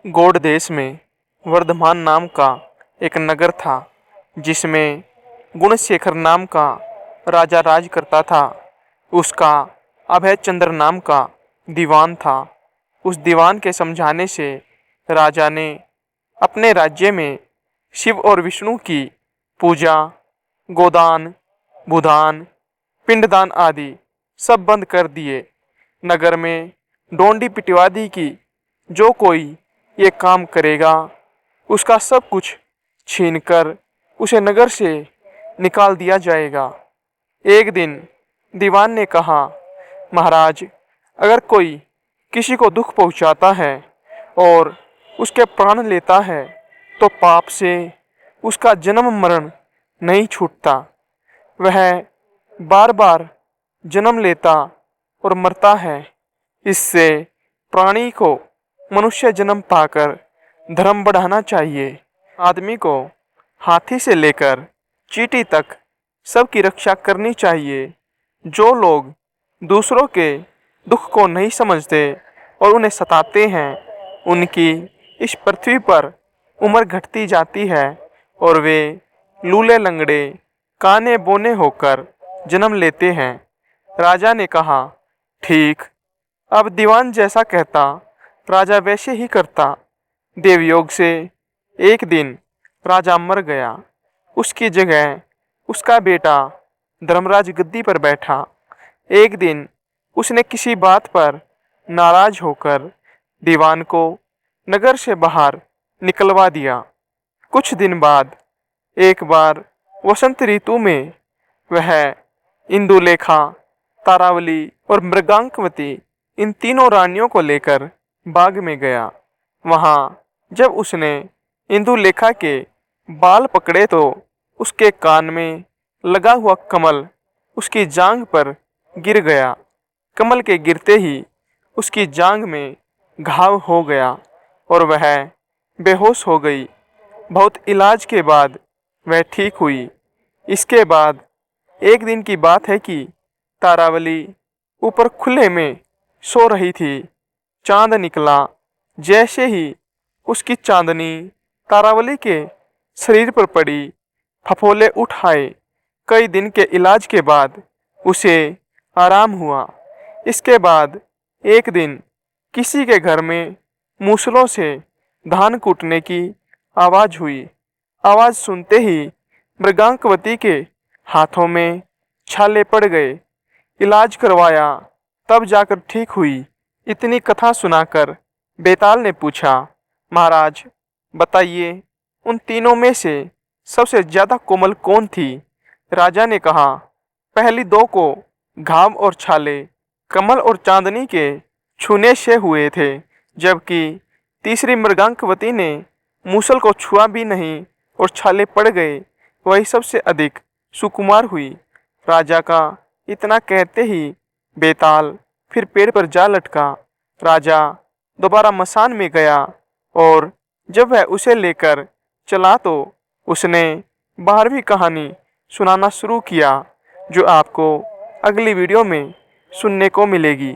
गौड़ देश में वर्धमान नाम का एक नगर था, जिसमें गुणशेखर नाम का राजा राज करता था। उसका अभय चंद्र नाम का दीवान था। उस दीवान के समझाने से राजा ने अपने राज्य में शिव और विष्णु की पूजा, गोदान, भूदान, पिंडदान आदि सब बंद कर दिए। नगर में डोंडी पिटवा दी कि जो कोई ये काम करेगा उसका सब कुछ छीनकर उसे नगर से निकाल दिया जाएगा। एक दिन दीवान ने कहा, महाराज, अगर कोई किसी को दुख पहुंचाता है और उसके प्राण लेता है तो पाप से उसका जन्म मरण नहीं छूटता। वह बार बार जन्म लेता और मरता है। इससे प्राणी को मनुष्य जन्म पाकर धर्म बढ़ाना चाहिए। आदमी को हाथी से लेकर चींटी तक सबकी रक्षा करनी चाहिए। जो लोग दूसरों के दुख को नहीं समझते और उन्हें सताते हैं, उनकी इस पृथ्वी पर उम्र घटती जाती है और वे लूले लंगड़े, काने बोने होकर जन्म लेते हैं। राजा ने कहा, ठीक। अब दीवान जैसा कहता, राजा वैसे ही करता। देवयोग से एक दिन राजा मर गया। उसकी जगह उसका बेटा धर्मराज गद्दी पर बैठा। एक दिन उसने किसी बात पर नाराज होकर दीवान को नगर से बाहर निकलवा दिया। कुछ दिन बाद एक बार वसंत ऋतु में वह इंदुलेखा, तारावली और मृगांकवती इन तीनों रानियों को लेकर बाग में गया। वहां जब उसने इंदुलेखा के बाल पकड़े तो उसके कान में लगा हुआ कमल उसकी जांघ पर गिर गया। कमल के गिरते ही उसकी जांघ में घाव हो गया और वह बेहोश हो गई। बहुत इलाज के बाद वह ठीक हुई। इसके बाद एक दिन की बात है कि तारावली ऊपर खुले में सो रही थी। चांद निकला। जैसे ही उसकी चांदनी तारावली के शरीर पर पड़ी, फफोले उठ आए। कई दिन के इलाज के बाद उसे आराम हुआ। इसके बाद एक दिन किसी के घर में मूसलों से धान कूटने की आवाज़ हुई। आवाज़ सुनते ही मृगांकवती के हाथों में छाले पड़ गए। इलाज करवाया, तब जाकर ठीक हुई। इतनी कथा सुनाकर बेताल ने पूछा, महाराज, बताइए, उन तीनों में से सबसे ज्यादा कोमल कौन थी? राजा ने कहा, पहली दो को घाव और छाले कमल और चांदनी के छूने से हुए थे, जबकि तीसरी मृगांकवती ने मूसल को छुआ भी नहीं और छाले पड़ गए। वही सबसे अधिक सुकुमार हुई। राजा का इतना कहते ही बेताल फिर पेड़ पर जा लटका। राजा दोबारा मसान में गया और जब वह उसे लेकर चला तो उसने 12वीं कहानी सुनाना शुरू किया, जो आपको अगली वीडियो में सुनने को मिलेगी।